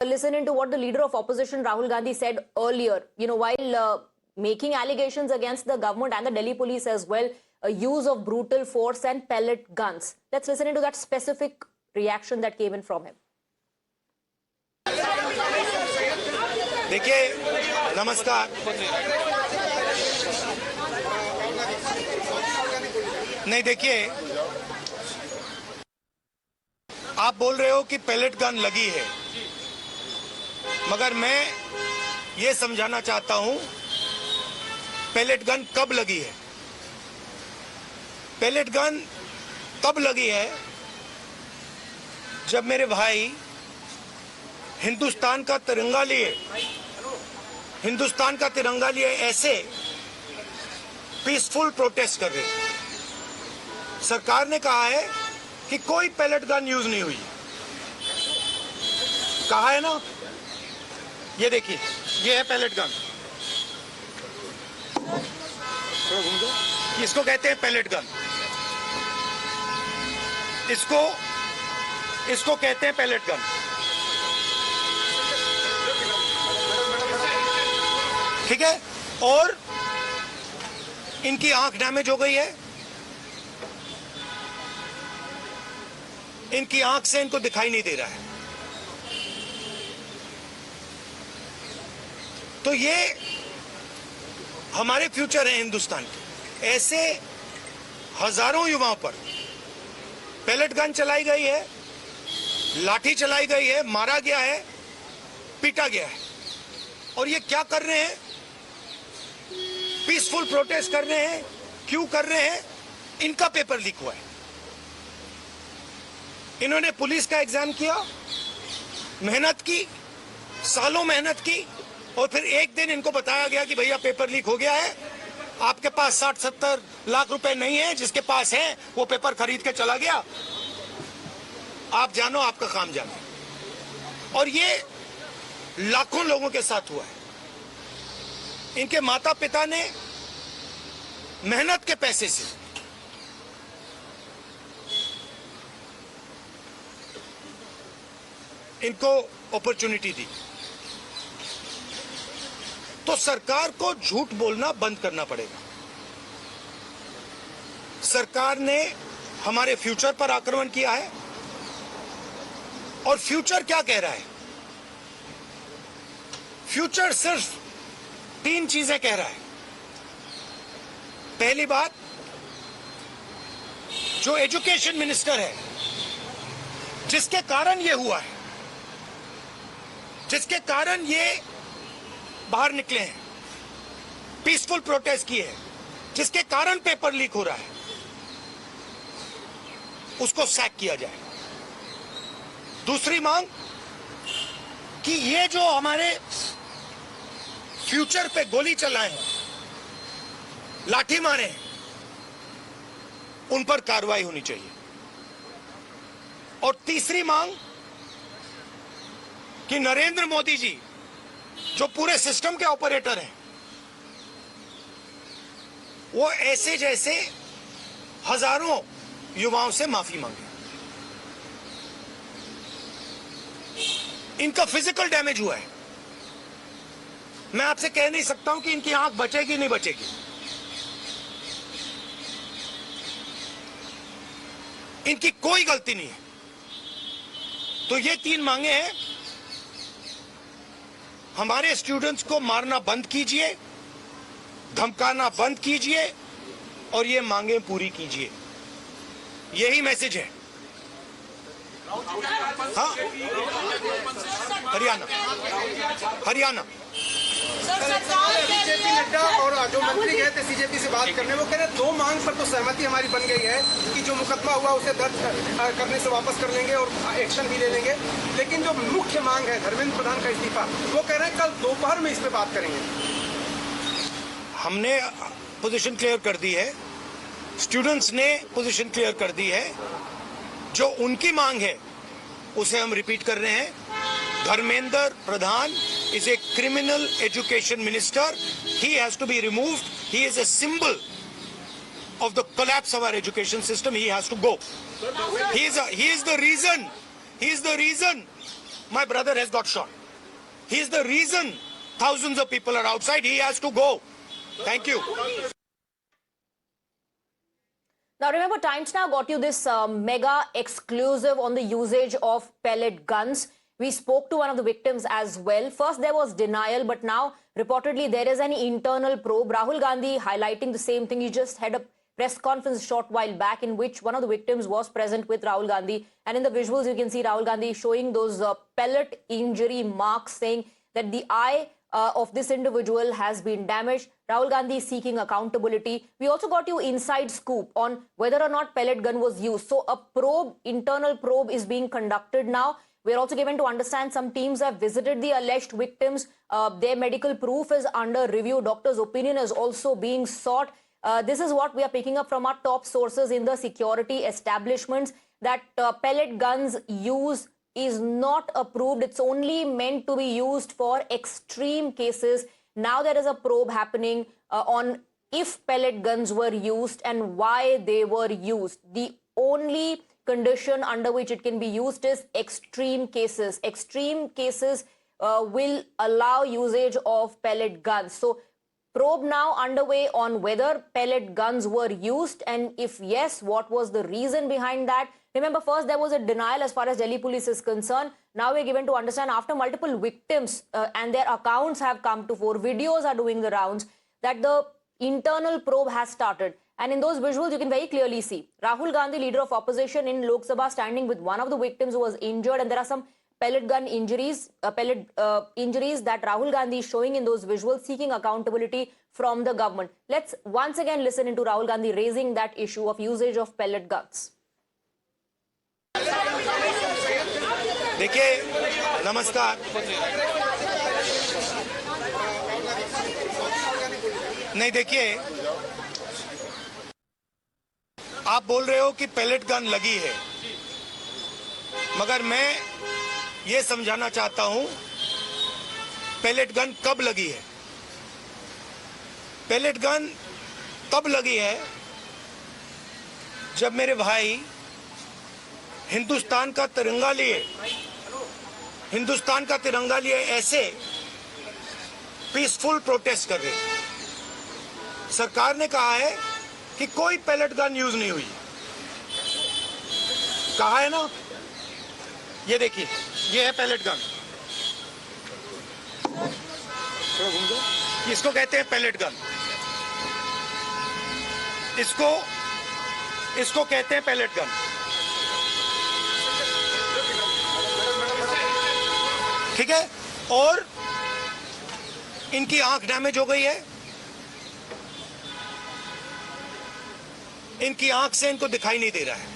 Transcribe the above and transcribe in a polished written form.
Listen to what the leader of opposition Rahul Gandhi said earlier, while making allegations against the government and the Delhi police as well, use of brutal force and pellet guns. Let's listen into that specific reaction that came in from him. देखिए, नमस्कार। नहीं, देखिए, आप बोल रहे हो कि pellet gun लगी है, मगर मैं ये समझाना चाहता हूं पैलेट गन कब लगी है। पैलेट गन तब लगी है जब मेरे भाई हिंदुस्तान का तिरंगा लिए ऐसे पीसफुल प्रोटेस्ट कर रहे थे। सरकार ने कहा है कि कोई पैलेट गन यूज नहीं हुई, कहा है ना। ये देखिए, ये है पैलेट गन, इसको कहते हैं पैलेट गन, इसको कहते हैं पैलेट गन। ठीक है, और इनकी आंख डैमेज हो गई है, इनकी आंख से इनको दिखाई नहीं दे रहा है। तो ये हमारे फ्यूचर है हिंदुस्तान के। ऐसे हजारों युवाओं पर पैलेट गन चलाई गई है, लाठी चलाई गई है, मारा गया है, पीटा गया है। और ये क्या कर रहे हैं? पीसफुल प्रोटेस्ट कर रहे हैं। क्यों कर रहे हैं? इनका पेपर लीक हुआ है। इन्होंने पुलिस का एग्जाम किया, मेहनत की, सालों मेहनत की, और फिर एक दिन इनको बताया गया कि भैया पेपर लीक हो गया है, आपके पास 60-70 लाख रुपए नहीं है, जिसके पास है वो पेपर खरीद के चला गया, आप जानो, आपका काम जानो। और ये लाखों लोगों के साथ हुआ है। इनके माता पिता ने मेहनत के पैसे से इनको अपॉर्चुनिटी दी। तो सरकार को झूठ बोलना बंद करना पड़ेगा। सरकार ने हमारे फ्यूचर पर आक्रमण किया है, और फ्यूचर क्या कह रहा है? फ्यूचर सिर्फ 3 चीजें कह रहा है। पहली बात, जो एजुकेशन मिनिस्टर है, जिसके कारण ये हुआ है, जिसके कारण ये बाहर निकले हैं, पीसफुल प्रोटेस्ट किए हैं, जिसके कारण पेपर लीक हो रहा है, उसको सैक किया जाए। दूसरी मांग कि ये जो हमारे फ्यूचर पे गोली चलाए हैं, लाठी मारे हैं, उन पर कार्रवाई होनी चाहिए। और तीसरी मांग कि नरेंद्र मोदी जी, जो पूरे सिस्टम के ऑपरेटर हैं, वो ऐसे जैसे हजारों युवाओं से माफी मांगे। इनका फिजिकल डैमेज हुआ है। मैं आपसे कह नहीं सकता हूं कि इनकी आंख बचेगी नहीं बचेगी। इनकी कोई गलती नहीं है। तो ये 3 मांगे हैं। हमारे स्टूडेंट्स को मारना बंद कीजिए, धमकाना बंद कीजिए, और ये मांगे पूरी कीजिए। यही मैसेज है। हाँ, हरियाणा बीजेपी नड्डा और जो मंत्री गए थे सीजेपी से बात करने, वो कह रहे 2 मांग पर तो सहमति हमारी बन गई है कि जो मुकदमा हुआ उसे दर्ज करने से वापस कर लेंगे और एक्शन भी ले लेंगे। लेकिन जो मुख्य मांग है धर्मेंद्र प्रधान का इस्तीफा, वो कह रहे हैं कल दोपहर में इस पे बात करेंगे। हमने पोजीशन क्लियर कर दी है, स्टूडेंट्स ने पोजीशन क्लियर कर दी है। जो उनकी मांग है उसे हम रिपीट कर रहे हैं। Dharmendra Pradhan is a criminal education minister. He has to be removed. He is a symbol of the collapse of our education system. He has to go. He is the reason my brother has got shot. He is the reason thousands of people are outside. He has to go. Thank you. Now remember, Times Now got you this mega exclusive on the usage of pellet guns. We spoke to one of the victims as well. First there was denial, but now reportedly there is an internal probe. Rahul Gandhi highlighting the same thing. He just had a press conference a short while back in which one of the victims was present with Rahul Gandhi. And in the visuals you can see Rahul Gandhi showing those pellet injury marks, saying that the eye of this individual has been damaged. Rahul Gandhi is seeking accountability. We also got you inside scoop on whether or not pellet gun was used. So a probe, internal probe is being conducted now. We're also given to understand some teams have visited the alleged victims. Their medical proof is under review. Doctor's opinion is also being sought. This is what we are picking up from our top sources in the security establishments, that pellet guns use is not approved. It's only meant to be used for extreme cases. Now there is a probe happening on if pellet guns were used and why they were used. The only condition under which it can be used is extreme cases. Extreme cases will allow usage of pellet guns. So probe now underway on whether pellet guns were used, and if yes, what was the reason behind that. Remember, first there was a denial as far as Delhi police is concerned. Now we're given to understand after multiple victims and their accounts have come to fore, videos are doing the rounds, that the internal probe has started. And in those visuals, you can very clearly see Rahul Gandhi, leader of opposition in Lok Sabha, standing with one of the victims who was injured. And there are some pellet gun injuries, injuries that Rahul Gandhi is showing in those visuals, seeking accountability from the government. Let's once again listen into Rahul Gandhi raising that issue of usage of pellet guns. देखिए, नमस्कार. नहीं, देखिए, आप बोल रहे हो कि pellet gun लगी है, मगर मैं ये समझाना चाहता हूं पैलेट गन कब लगी है. पैलेट गन तब लगी है जब मेरे भाई हिंदुस्तान का तिरंगा लिए ऐसे पीसफुल प्रोटेस्ट कर रहे. सरकार ने कहा है कि कोई पैलेट गन यूज नहीं हुई. कहा है ना, ये देखिए, ये है पैलेट गन. इसको कहते हैं पैलेट गन. इसको कहते हैं पैलेट गन. ठीक है. और इनकी आंख डैमेज हो गई है. इनकी आंख से इनको दिखाई नहीं दे रहा है.